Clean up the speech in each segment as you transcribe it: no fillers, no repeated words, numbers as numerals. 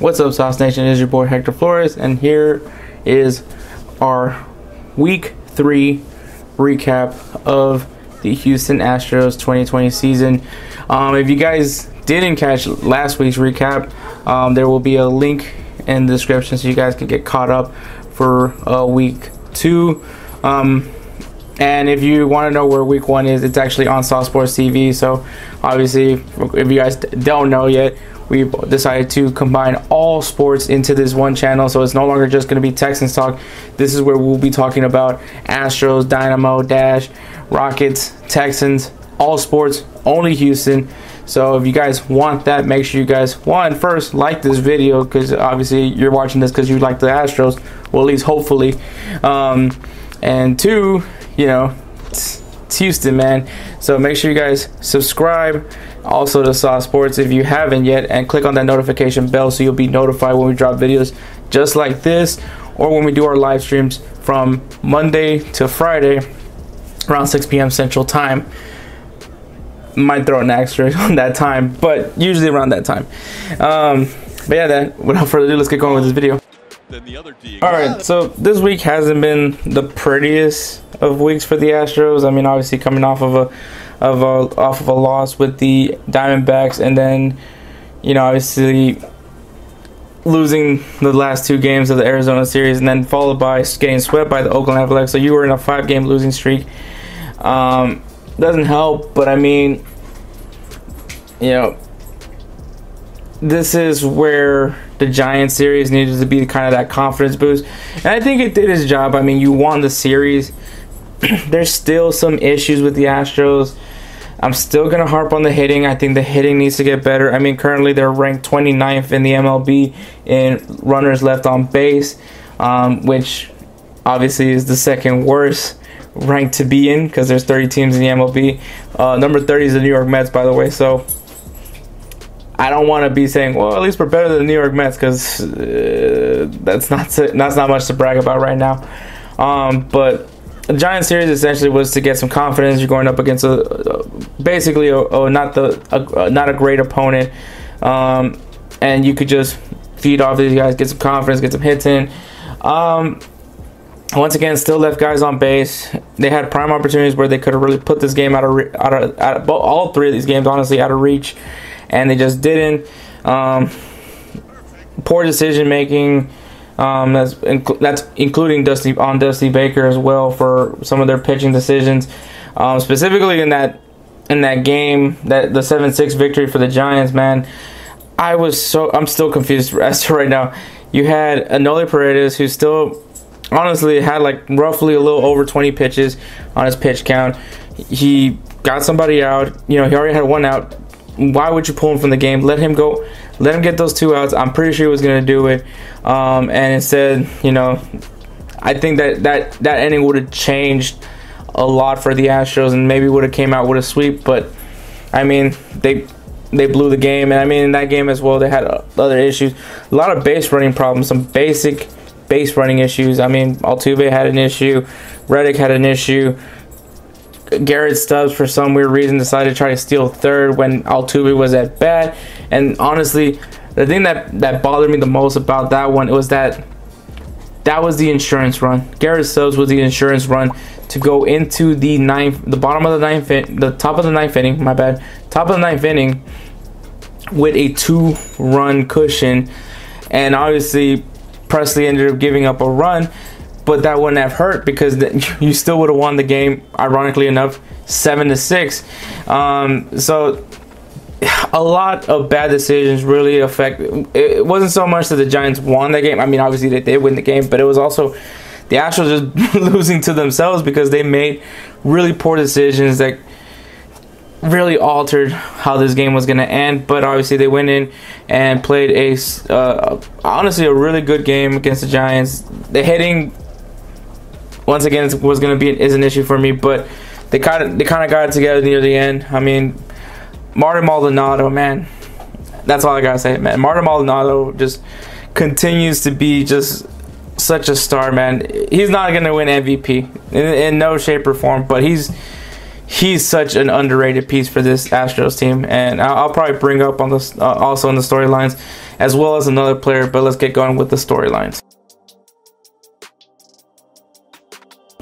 What's up, Sauce Nation? It is your boy Hector Flores, and here is our Week 3 recap of the Houston Astros 2020 season. If you guys didn't catch last week's recap, there will be a link in the description so you guys can get caught up for Week 2. And if you want to know where Week 1 is, it's actually on Sauce Sports TV. So obviously, if you guys don't know yet, we've decided to combine all sports into this one channel, so it's no longer just going to be Texans talk. This is where we'll be talking about Astros, Dynamo, Dash, Rockets, Texans, all sports, only Houston. So if you guys want that, make sure you guys, first like this video, because obviously you're watching this because you like the Astros, well, at least hopefully. And two, you know, it's Houston, man. So make sure you guys subscribe also to Sauce Sports if you haven't yet, and click on that notification bell so you'll be notified when we drop videos just like this, or when we do our live streams from Monday to Friday around 6 p.m. Central Time. Might throw an extra on that time, but usually around that time. But yeah, without further ado, let's get going with this video. Alright, so this week hasn't been the prettiest of weeks for the Astros. I mean, obviously coming off of a loss with the Diamondbacks, and then, you know, obviously losing the last 2 games of the Arizona series, and then followed by getting swept by the Oakland Athletics. So you were in a 5-game losing streak. Doesn't help, but I mean, you know, this is where the Giants series needed to be kind of that confidence boost, and I think it did its job. I mean, you won the series. There's still some issues with the Astros. I'm still going to harp on the hitting. I think the hitting needs to get better. I mean, currently they're ranked 29th in the MLB in runners left on base, which obviously is the second worst ranked to be in, because there's 30 teams in the MLB. Number 30 is the New York Mets, by the way. So I don't want to be saying, well, at least we're better than the New York Mets, because that's not much to brag about right now. But the Giants series essentially was to get some confidence. You're going up against basically not a great opponent, and you could just feed off these guys, get some confidence, get some hits in. Once again, still left guys on base. They had prime opportunities where they could have really put this game out of all 3 of these games, honestly, out of reach, and they just didn't. Poor decision making. That's including Dusty Baker as well for some of their pitching decisions. Specifically in that game, the 7-6 victory for the Giants, man. I'm still confused as to right now. You had Anoli Paredes, who still honestly had like roughly a little over 20 pitches on his pitch count. He got somebody out. You know, he already had 1 out. Why would you pull him from the game? Let him go. Let him get those 2 outs. I'm pretty sure he was going to do it. And instead, you know, I think that inning would have changed a lot for the Astros, and maybe would have came out with a sweep. But I mean, they blew the game, and I mean, in that game as well, they had other issues. A lot of base running problems, some basic base running issues. I mean, Altuve had an issue. Reddick had an issue. Garrett Stubbs, for some weird reason, decided to try to steal third when Altuve was at bat. And honestly, the thing that bothered me the most about that one was that was the insurance run. Garrett Stubbs was the insurance run to go into the top of the ninth inning, my bad, top of the 9th inning with a 2-run cushion. And obviously, Presley ended up giving up a run, but that wouldn't have hurt, because you still would have won the game, ironically enough, 7-6. So a lot of bad decisions really affect. It wasn't so much that the Giants won that game. I mean, obviously they did win the game, but it was also the Astros just losing to themselves because they made really poor decisions that really altered how this game was going to end. But obviously they went in and played honestly a really good game against the Giants. The hitting, once again, is an issue for me, but they kind of got it together near the end. I mean, Martin Maldonado, man, that's all I gotta say, man. Martin Maldonado just continues to be just such a star, man. He's not gonna win MVP in no shape or form, but he's such an underrated piece for this Astros team, and I'll probably bring up on this also in the storylines as well as another player. But let's get going with the storylines.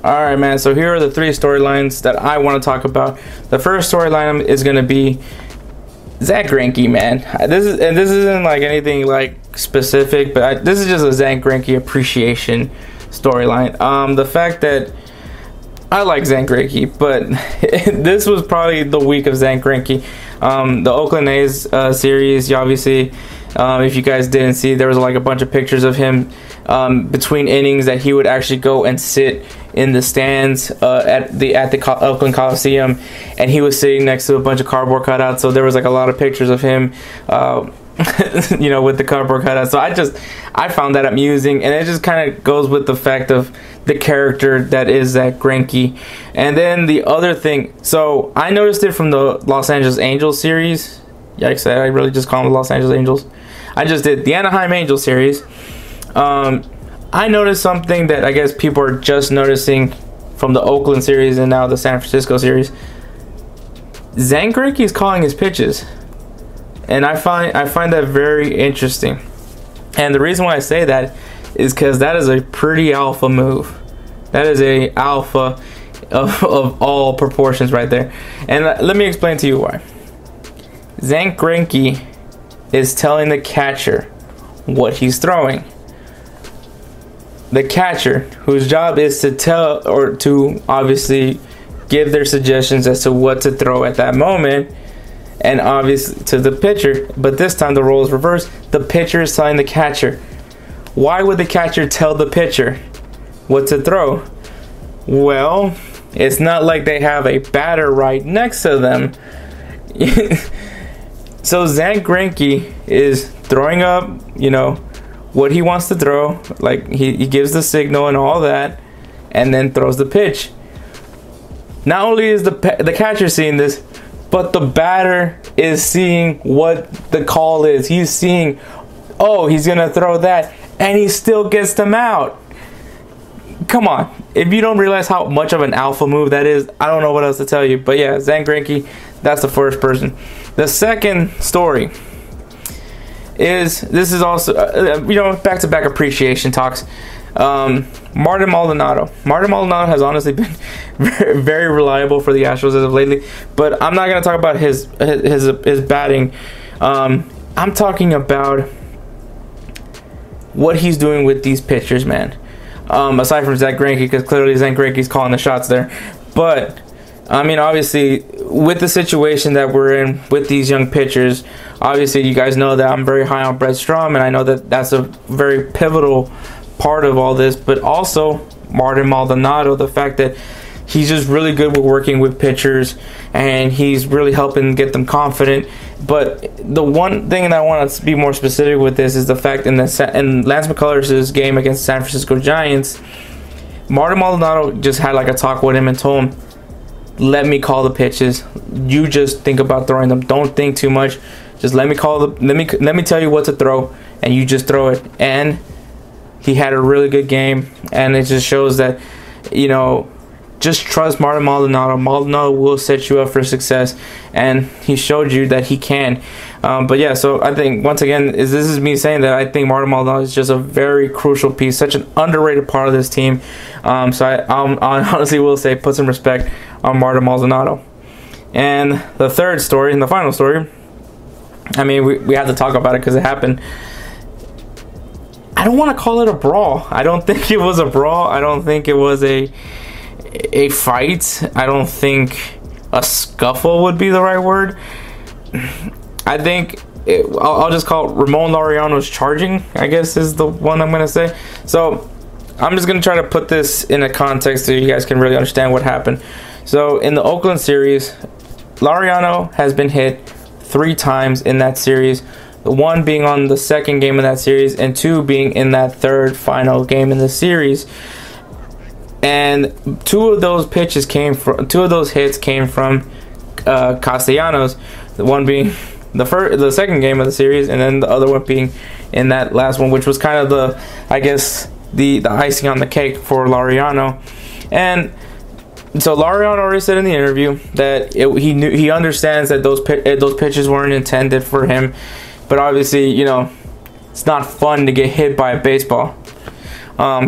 Alright, man, so here are the 3 storylines that I want to talk about. The first storyline is going to be Zack Greinke, man. This isn't like anything like specific, but this is just a Zack Greinke appreciation storyline. The fact that I like Zack Greinke, but this was probably the week of Zack Greinke. The Oakland A's series, obviously, if you guys didn't see, there was like a bunch of pictures of him between innings that he would actually go and sit in the stands at the Oakland Coliseum, and he was sitting next to a bunch of cardboard cutouts. So there was like a lot of pictures of him you know, with the cardboard cutouts. So I found that amusing, and it just kind of goes with the fact of the character that is Zack Greinke. And then the other thing, so I noticed it from the Los Angeles Angels series. Yikes, I really just call them the Los Angeles Angels. I just did the Anaheim Angels series. I noticed something that I guess people are just noticing from the Oakland series and now the San Francisco series. Zack Greinke is calling his pitches, and I find that very interesting. And the reason why I say that is because that is a pretty alpha move. That is a alpha of all proportions right there. And let me explain to you why. Zack Greinke is telling the catcher what he's throwing. The catcher, whose job is to tell or to obviously give their suggestions as to what to throw at that moment, and obviously to the pitcher, but this time the role is reversed. The pitcher is telling the catcher. Why would the catcher tell the pitcher what to throw? Well, it's not like they have a batter right next to them. So Zack Greinke is throwing up, you know, what he wants to throw. Like he gives the signal and all that, and then throws the pitch. Not only is the catcher seeing this, but the batter is seeing what the call is. He's seeing, oh, he's gonna throw that, and he still gets them out. Come on, if you don't realize how much of an alpha move that is, I don't know what else to tell you. But yeah, Zack Greinke, that's the first person. The second story is, this is also you know, back-to-back appreciation talks. Martin Maldonado has honestly been very reliable for the Astros as of lately, but I'm not gonna talk about his batting. I'm talking about what he's doing with these pitchers, man. Aside from Zack Greinke, because clearly Zack Greinke's calling the shots there. But I mean, obviously, with the situation that we're in with these young pitchers, obviously you guys know that I'm very high on Brett Strom, and I know that that's a very pivotal part of all this. But also Martin Maldonado, the fact that he's just really good with working with pitchers, and he's really helping get them confident. But the one thing that I want to be more specific with this is the fact in Lance McCullers' game against the San Francisco Giants, Martin Maldonado just had like a talk with him and told him, let me call the pitches. You just think about throwing them. Don't think too much. Just let me tell you what to throw, and you just throw it. And he had a really good game, and it just shows that, you know, just trust Martin Maldonado. Maldonado will set you up for success, and he showed you that he can. But yeah, so I think once again, this is me saying that I think Martin Maldonado is just a very crucial piece, such an underrated part of this team. So I honestly will say, put some respect on Martin Maldonado. And the third story, and the final story, I mean, we have to talk about it because it happened. I don't want to call it a brawl. I don't think it was a brawl. I don't think it was a fight. I don't think a scuffle would be the right word. I think I'll just call it Ramon Laureano's charging, I guess is the one I'm going to say. So I'm just going to try to put this in a context so you guys can really understand what happened. So in the Oakland series, Laureano has been hit 3 times in that series. The 1 being on the second game of that series, and 2 being in that third final game in the series. And 2 of those hits came from Castellanos. The one being the second game of the series, and then the other one being in that last one, which was kind of the icing on the cake for Laureano. And so Laureano already said in the interview that he understands that those pitches weren't intended for him, but obviously, you know, it's not fun to get hit by a baseball.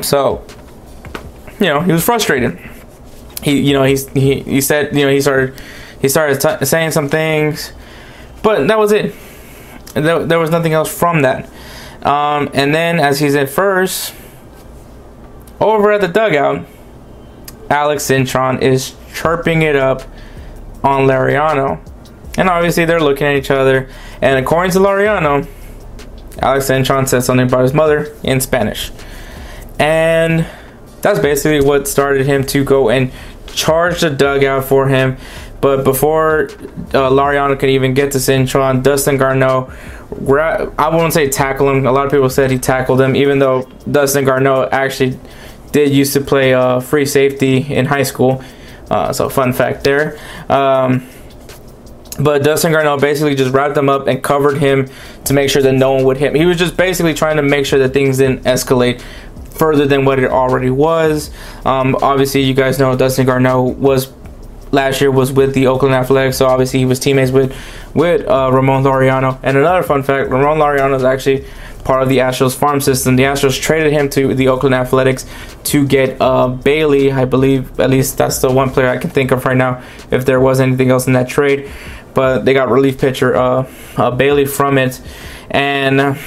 So he was frustrated. He said, he started saying some things, but that was it. There was nothing else from that. And then as he's at first, over at the dugout, Alex Cintron is chirping it up on Laureano. And obviously they're looking at each other. And according to Laureano, Alex Cintron said something about his mother in Spanish. And that's basically what started him to go and charge the dugout for him. But before Laureano could even get to Cintron, Dustin Gardner, I won't say tackle him. A lot of people said he tackled him, even though Dustin Gardner actually did used to play free safety in high school. So fun fact there. But Dustin Gardner basically just wrapped him up and covered him to make sure that no one would hit him. He was just basically trying to make sure that things didn't escalate further than what it already was. Obviously, you guys know Dustin Gardner last year was with the Oakland Athletics, so obviously he was teammates with Ramon Laureano. And another fun fact, Ramon Laureano is actually part of the Astros farm system. The Astros traded him to the Oakland Athletics to get Bailey, I believe. At least that's the one player I can think of right now, if there was anything else in that trade. But they got relief pitcher Bailey from it. And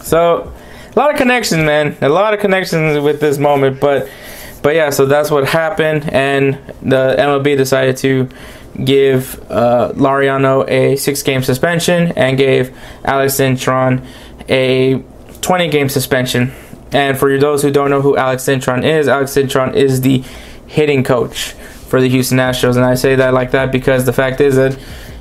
so a lot of connections, man. A lot of connections with this moment. But yeah, so that's what happened. And the MLB decided to give Laureano a 6-game suspension and gave Alex Cintron a 20-game suspension. And for those who don't know who Alex Cintron is the hitting coach for the Houston Astros. And I say that like that because the fact is that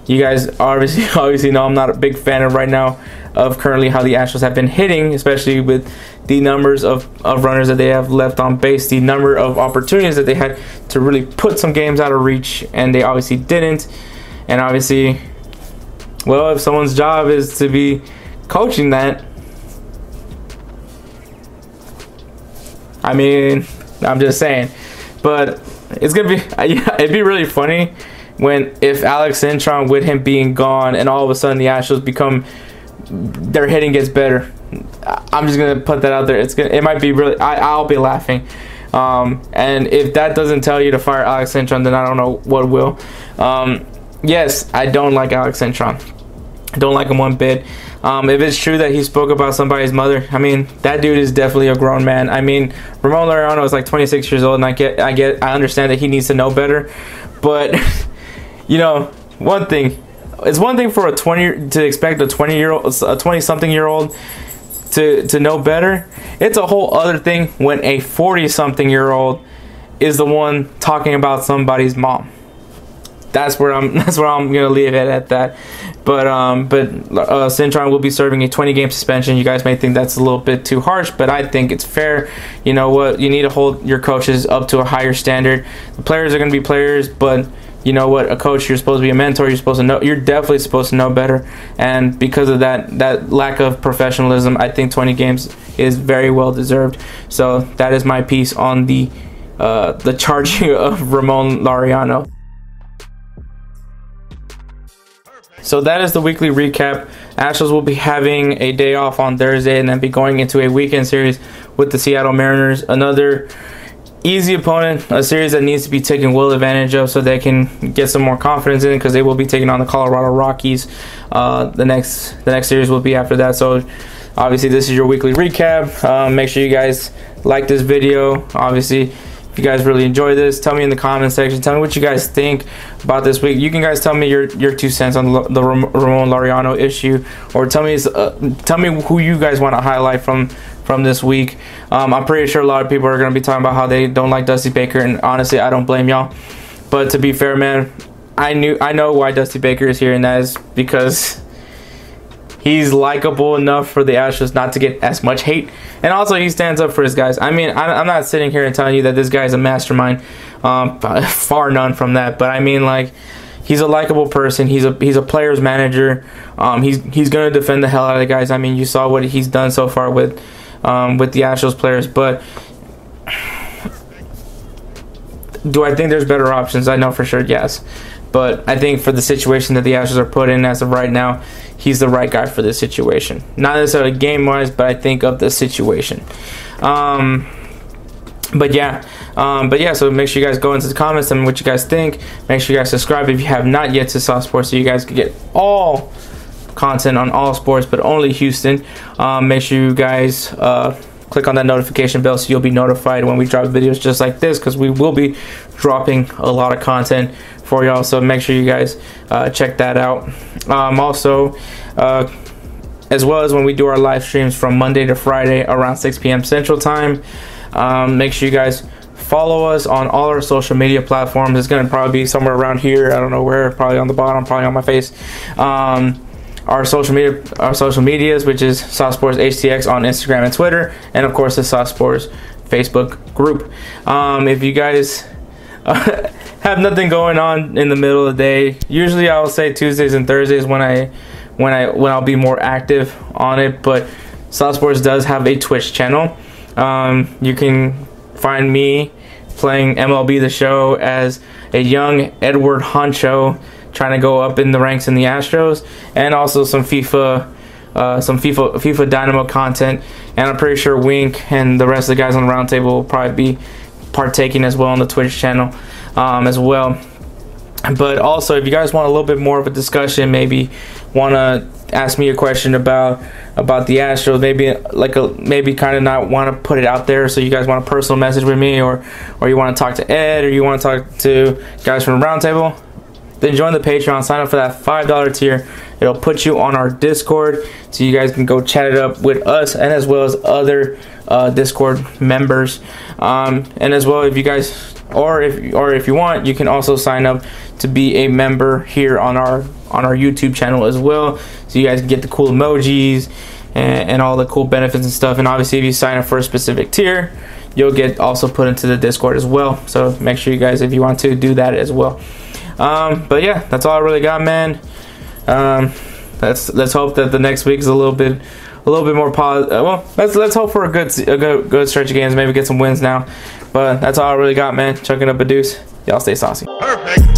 you guys obviously know I'm not a big fan of right now of currently how the Astros have been hitting, especially with the numbers of runners that they have left on base, the number of opportunities that they had to really put some games out of reach, and they obviously didn't. And obviously, well, if someone's job is to be coaching that, I mean, I'm just saying. But it's gonna be, it'd be really funny if Alex Cintron, with him being gone, and all of a sudden the Astros their hitting gets better. I'm just gonna put that out there. It might be really. I'll be laughing. And if that doesn't tell you to fire Alex Cintron, then I don't know what will. Yes, I don't like Alex Cintron. I don't like him one bit. If it's true that he spoke about somebody's mother, I mean, that dude is definitely a grown man. I mean, Ramon Laureano is like 26 years old, and I understand that he needs to know better. But it's one thing for to expect a 20-something-year-old to know better. It's a whole other thing when a 40-something-year-old is the one talking about somebody's mom. That's where I'm gonna leave it at that. But Cintron will be serving a 20-game suspension. You guys may think that's a little bit too harsh, but I think it's fair. You know what? You need to hold your coaches up to a higher standard. The players are gonna be players, but you know what? A coach, you're supposed to be a mentor. You're supposed to know. You're definitely supposed to know better. And because of that lack of professionalism, I think 20 games is very well deserved. So that is my piece on the charging of Ramon Laureano. So that is the weekly recap. Astros will be having a day off on Thursday and then be going into a weekend series with the Seattle Mariners. Another easy opponent, a series that needs to be taken well advantage of so they can get some more confidence in it, because they will be taking on the Colorado Rockies. The next series will be after that. So obviously this is your weekly recap. Make sure you guys like this video. Obviously, if you guys really enjoy this, tell me in the comment section. Tell me what you guys think about this week. You can guys tell me your 2 cents on the Ramon Laureano issue, or tell me who you guys want to highlight from this week. I'm pretty sure a lot of people are going to be talking about how they don't like Dusty Baker, and honestly, I don't blame y'all. But to be fair, man, I know why Dusty Baker is here, and that is because he's likable enough for the Astros not to get as much hate. And also, he stands up for his guys. I mean, I'm not sitting here and telling you that this guy's a mastermind. Far none from that. But I mean, like, he's a likable person. He's a player's manager. He's going to defend the hell out of the guys. I mean, you saw what he's done so far with the Astros players. But do I think there's better options? I know for sure, yes. But I think for the situation that the Astros are put in as of right now, he's the right guy for this situation. Not necessarily game-wise, but I think of the situation. But yeah, so make sure you guys go into the comments, tell me what you guys think. Make sure you guys subscribe if you have not yet to Soft Sports, so you guys can get all content on all sports, but only Houston. Make sure you guys click on that notification bell so you'll be notified when we drop videos just like this, because we will be dropping a lot of content for y'all. So make sure you guys check that out. Also, as well as when we do our live streams from Monday to Friday around 6 p.m. Central Time. Make sure you guys follow us on all our social media platforms. It's going to probably be somewhere around here. I don't know where. Probably on the bottom. Probably on my face. Our social medias, which is Soft Sports HTX on Instagram and Twitter, and of course the Soft Sports Facebook group. If you guys have nothing going on in the middle of the day, usually I will say Tuesdays and Thursdays when I'll be more active on it. But Soft Sports does have a Twitch channel. You can find me playing MLB The Show as a young Edward Honcho, trying to go up in the ranks in the Astros, and also some FIFA Dynamo content. And I'm pretty sure Wink and the rest of the guys on the Roundtable will probably be partaking as well on the Twitch channel as well. But also, if you guys want a little bit more of a discussion, maybe want to ask me a question about the Astros, maybe kind of not want to put it out there, so you guys want a personal message with me, or you want to talk to Ed, or you want to talk to guys from the Roundtable, then join the Patreon. Sign up for that $5 tier. It'll put you on our Discord, so you guys can go chat it up with us and as well as other Discord members. And as well, if you guys, or if you want, you can also sign up to be a member here on our YouTube channel as well, so you guys can get the cool emojis and all the cool benefits and stuff. And obviously, if you sign up for a specific tier, you'll get also put into the Discord as well. So make sure you guys, if you want to, do that as well. But yeah, that's all I really got, man. Let's hope that the next week is a little bit more positive. Well, let's hope for a good stretch of games. Maybe get some wins now. But that's all I really got, man. Chucking up a deuce. Y'all stay saucy. Perfect.